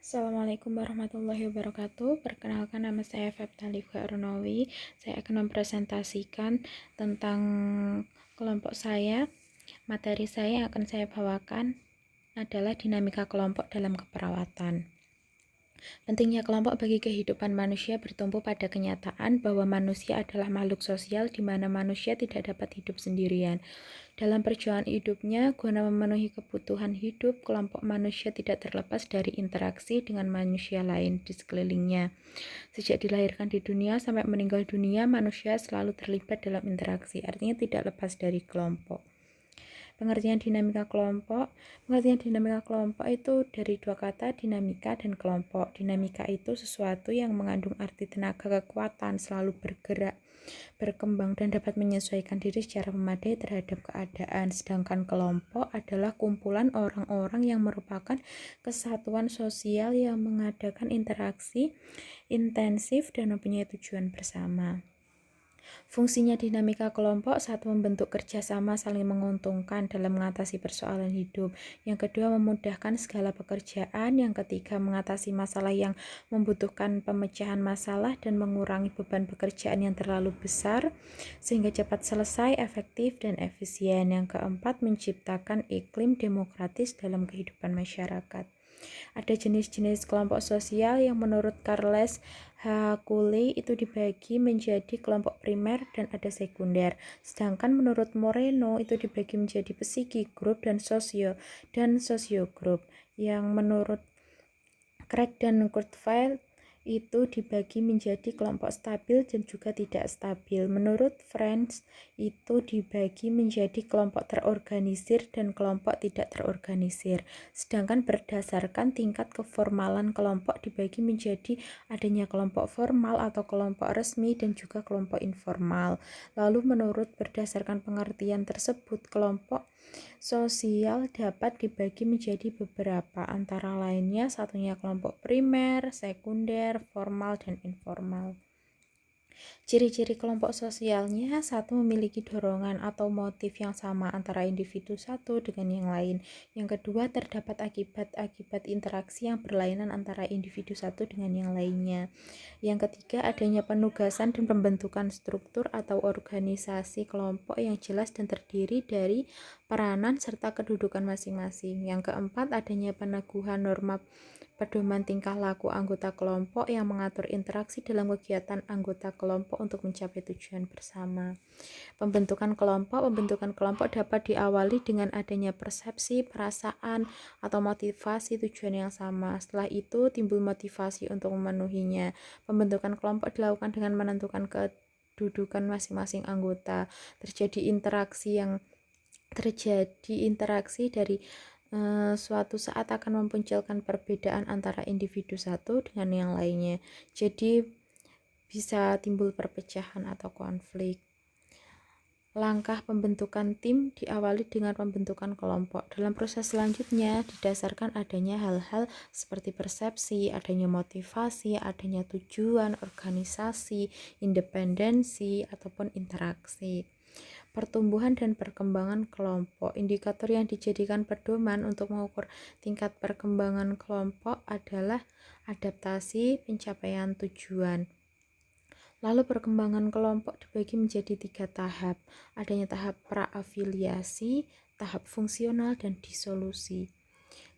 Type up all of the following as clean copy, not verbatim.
Assalamualaikum warahmatullahi wabarakatuh. Perkenalkan, nama saya Feptalifah Arnawi. Saya akan mempresentasikan tentang kelompok saya. Materi saya yang akan saya bawakan adalah dinamika kelompok dalam keperawatan. Pentingnya kelompok bagi kehidupan manusia bertumpu pada kenyataan bahwa manusia adalah makhluk sosial di mana manusia tidak dapat hidup sendirian. Dalam perjuangan hidupnya, guna memenuhi kebutuhan hidup, kelompok manusia tidak terlepas dari interaksi dengan manusia lain di sekelilingnya. Sejak dilahirkan di dunia sampai meninggal dunia, manusia selalu terlibat dalam interaksi, artinya tidak lepas dari kelompok. Pengertian dinamika kelompok itu dari dua kata, dinamika dan kelompok. Dinamika itu sesuatu yang mengandung arti tenaga kekuatan, selalu bergerak, berkembang, dan dapat menyesuaikan diri secara memadai terhadap keadaan. Sedangkan kelompok adalah kumpulan orang-orang yang merupakan kesatuan sosial yang mengadakan interaksi intensif dan mempunyai tujuan bersama. Fungsinya dinamika kelompok: satu, membentuk kerjasama saling menguntungkan dalam mengatasi persoalan hidup. Yang kedua, memudahkan segala pekerjaan. Yang ketiga, mengatasi masalah yang membutuhkan pemecahan masalah dan mengurangi beban pekerjaan yang terlalu besar sehingga cepat selesai, efektif, dan efisien. Yang keempat, menciptakan iklim demokratis dalam kehidupan masyarakat. Ada jenis-jenis kelompok sosial yang menurut Charles Hakuley itu dibagi menjadi kelompok primer dan ada sekunder. Sedangkan menurut Moreno itu dibagi menjadi psiki group dan sosio group. Yang menurut Craig dan Kurzweil itu dibagi menjadi kelompok stabil dan juga tidak stabil. Menurut Friends itu dibagi menjadi kelompok terorganisir dan kelompok tidak terorganisir. Sedangkan berdasarkan tingkat keformalan kelompok dibagi menjadi adanya kelompok formal atau kelompok resmi dan juga kelompok informal. Lalu menurut berdasarkan pengertian tersebut, kelompok sosial dapat dibagi menjadi beberapa, antara lainnya satunya kelompok primer, sekunder, formal, dan informal. Ciri-ciri kelompok sosialnya: satu, memiliki dorongan atau motif yang sama antara individu satu dengan yang lain. Yang kedua, terdapat akibat-akibat interaksi yang berlainan antara individu satu dengan yang lainnya. Yang ketiga, adanya penugasan dan pembentukan struktur atau organisasi kelompok yang jelas dan terdiri dari peranan serta kedudukan masing-masing. Yang keempat, adanya peneguhan norma pedoman tingkah laku anggota kelompok yang mengatur interaksi dalam kegiatan anggota kelompok untuk mencapai tujuan bersama. Pembentukan kelompok dapat diawali dengan adanya persepsi, perasaan, atau motivasi tujuan yang sama. Setelah itu timbul motivasi untuk memenuhinya. Pembentukan kelompok dilakukan dengan menentukan kedudukan masing-masing anggota. Terjadi interaksi dari suatu saat akan memunculkan perbedaan antara individu satu dengan yang lainnya. Jadi bisa timbul perpecahan atau konflik. Langkah pembentukan tim diawali dengan pembentukan kelompok. Dalam proses selanjutnya didasarkan adanya hal-hal seperti persepsi, adanya motivasi, adanya tujuan, organisasi, independensi, ataupun interaksi. Pertumbuhan dan perkembangan kelompok. Indikator yang dijadikan pedoman untuk mengukur tingkat perkembangan kelompok adalah adaptasi, pencapaian tujuan. Lalu perkembangan kelompok dibagi menjadi 3 tahap. Adanya tahap praafiliasi, tahap fungsional, dan disolusi.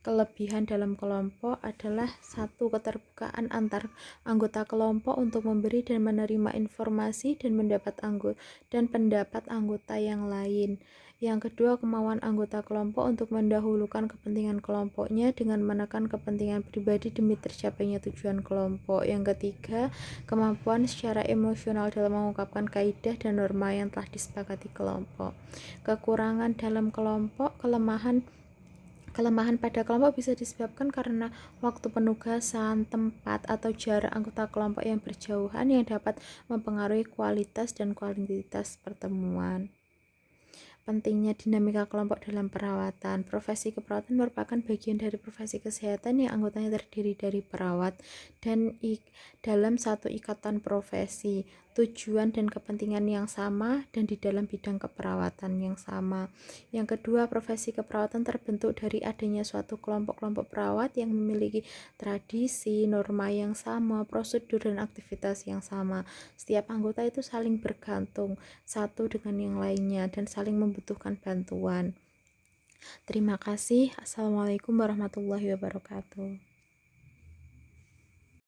Kelebihan dalam kelompok adalah satu, keterbukaan antar anggota kelompok untuk memberi dan menerima informasi dan pendapat anggota yang lain. Yang kedua, kemauan anggota kelompok untuk mendahulukan kepentingan kelompoknya dengan menekan kepentingan pribadi demi tercapainya tujuan kelompok. Yang ketiga, kemampuan secara emosional dalam mengungkapkan kaidah dan norma yang telah disepakati kelompok. Kekurangan dalam kelompok. Kelemahan pada kelompok bisa disebabkan karena waktu penugasan, tempat, atau jarak anggota kelompok yang berjauhan yang dapat mempengaruhi kualitas dan kuantitas pertemuan. Pentingnya dinamika kelompok dalam perawatan. Profesi keperawatan merupakan bagian dari profesi kesehatan yang anggotanya terdiri dari perawat dan dalam satu ikatan profesi. tujuan dan kepentingan yang sama dan di dalam bidang keperawatan yang sama. Yang kedua, profesi keperawatan terbentuk dari adanya suatu kelompok-kelompok perawat yang memiliki tradisi, norma yang sama, prosedur dan aktivitas yang sama. Setiap anggota itu saling bergantung satu dengan yang lainnya dan saling membutuhkan bantuan. Terima kasih. Assalamualaikum warahmatullahi wabarakatuh.